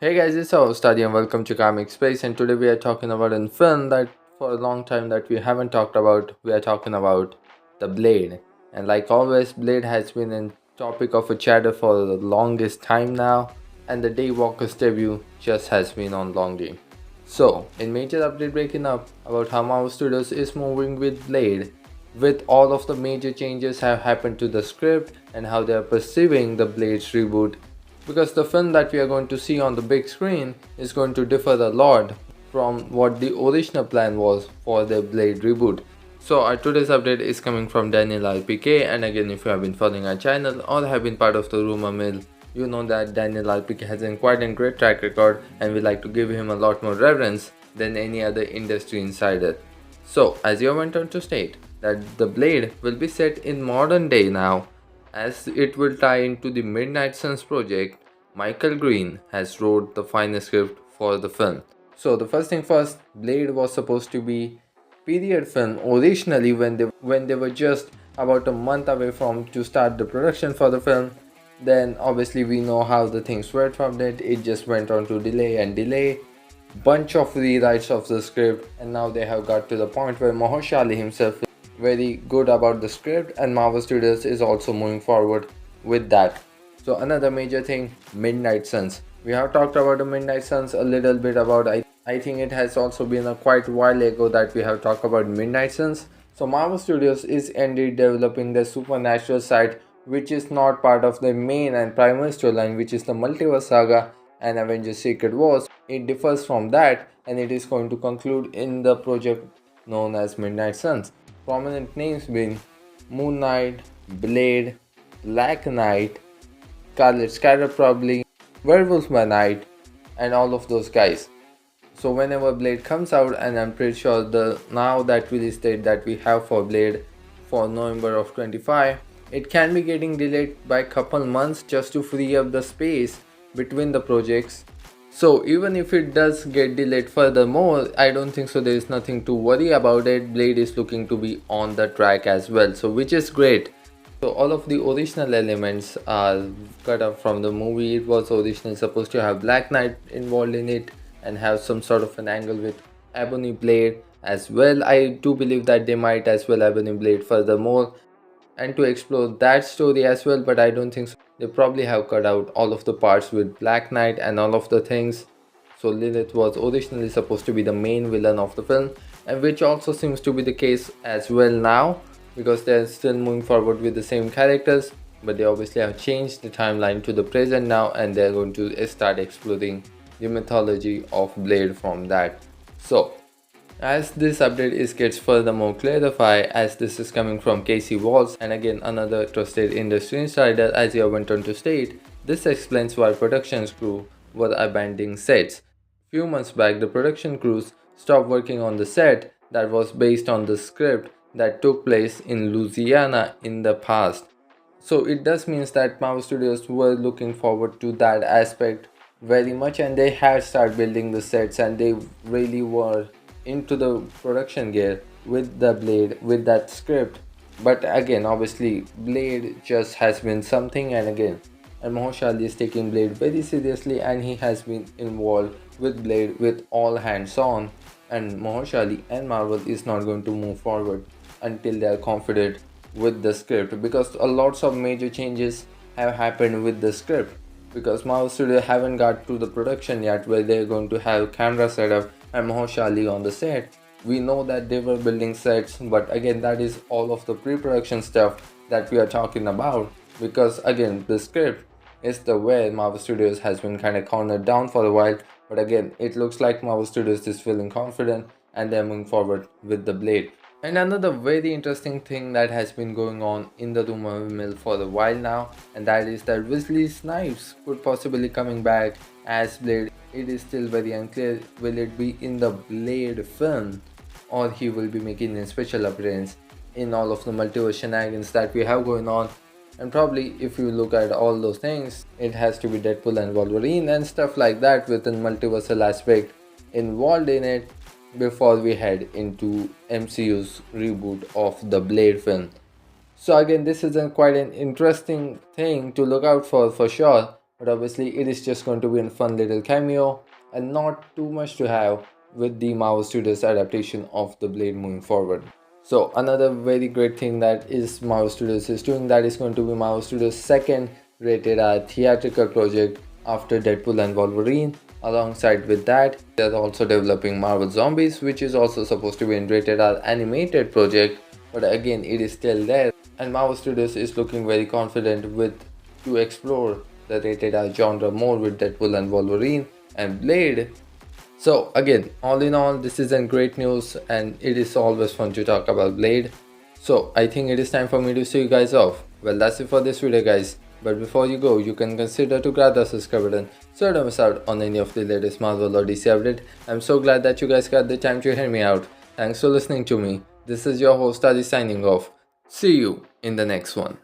Hey guys, it's our study and welcome to Comic Space, and today we are talking about a film that for a long time that we haven't talked about. We are talking about The Blade. And like always, Blade has been a topic of a chatter for the longest time now, and the Daywalker's debut just has been on longing. So, in major update breaking up about how Marvel Studios is moving with Blade, with all of the major changes have happened to the script and how they are perceiving the Blade's reboot, because the film that we are going to see on the big screen is going to differ a lot from what the original plan was for the Blade reboot. So our today's update is coming from Daniel RPK, and again, if you have been following our channel or have been part of the rumor mill, you know that Daniel RPK has a quite a great track record, and we like to give him a lot more reverence than any other industry insider. So as you went on to state that the Blade will be set in modern day now, as it will tie into the Midnight Suns project. Michael Green has wrote the final script for the film. So the first thing first, Blade was supposed to be period film originally when they were just about a month away from to start the production for the film. Then obviously we know how the things went from that. It just went on to delay and delay, bunch of rewrites of the script, and now they have got to the point where Mahershala Ali himself is very good about the script, and Marvel Studios is also moving forward with that. So another major thing, Midnight Suns. We have talked about the Midnight Suns a little bit about. I think it has also been a quite while ago that we have talked about Midnight Suns. So Marvel Studios is indeed developing the supernatural side, which is not part of the main and primary storyline, which is the multiverse saga and Avengers Secret Wars. It differs from that, and it is going to conclude in the project known as Midnight Suns. Prominent names being Moon Knight, Blade, Black Knight, Scarlet Scatter probably, Werewolf by Night, and all of those guys. So whenever Blade comes out, and I'm pretty sure the now that release date that we have for Blade for November of 25, it can be getting delayed by a couple months just to free up the space between the projects. So even if it does get delayed furthermore, I don't think so there is nothing to worry about it. Blade is looking to be on the track as well, so which is great. So all of the original elements are cut up from the movie. It was originally supposed to have Black Knight involved in it and have some sort of an angle with Ebony Blade as well. I do believe that they might as well Ebony Blade furthermore and to explore that story as well, but I don't think so. They probably have cut out all of the parts with Black Knight and all of the things. So Lilith was originally supposed to be the main villain of the film, and which also seems to be the case as well now, because they're still moving forward with the same characters, but they obviously have changed the timeline to the present now, and they're going to start exploring the mythology of Blade from that. So as this update gets furthermore clarified, as this is coming from Casey Walls, and again another trusted industry insider, as you went on to state, this explains why production crew were abandoning sets. Few months back, the production crews stopped working on the set that was based on the script that took place in Louisiana in the past. So it does means that Marvel Studios were looking forward to that aspect very much, and they had started building the sets, and they really were into the production gear with the Blade, with that script. But again, obviously Blade just has been something, and again, and Mahershala Ali is taking Blade very seriously, and he has been involved with Blade with all hands on, and Mahershala Ali and Marvel is not going to move forward until they are confident with the script, because a lots of major changes have happened with the script, because Marvel Studio haven't got to the production yet where they're going to have camera setup and Mahershala Ali on the set. We know that they were building sets, but again, that is all of the pre-production stuff that we are talking about, because again, the script is the way Marvel Studios has been kind of cornered down for a while. But again, it looks like Marvel Studios is feeling confident and they're moving forward with the Blade. And another very interesting thing that has been going on in the rumor mill for a while now, and that is that Wesley Snipes could possibly coming back as Blade. It is still very unclear, will it be in the Blade film or he will be making a special appearance in all of the multiverse shenanigans that we have going on. And probably if you look at all those things, it has to be Deadpool and Wolverine and stuff like that with a multiversal aspect involved in it before we head into MCU's reboot of the Blade film. So again, this is quite an interesting thing to look out for sure. but obviously it is just going to be a fun little cameo and not too much to have with the Marvel Studios adaptation of the Blade moving forward. So another very great thing that is Marvel Studios is doing, that is going to be Marvel Studios' second rated R theatrical project after Deadpool and Wolverine. Alongside with that, they're also developing Marvel Zombies, which is also supposed to be a rated R animated project, but again it is still there, and Marvel Studios is looking very confident with to explore the rated R genre more with Deadpool and Wolverine and Blade. So again, all in all, this is a great news and it is always fun to talk about Blade. So I think it is time for me to see you guys off. Well, that's it for this video guys. But before you go, you can consider to grab the subscribe button so you don't miss out on any of the latest Marvel or DC update. I'm so glad that you guys got the time to hear me out. Thanks for listening to me. This is your host Ali signing off. See you in the next one.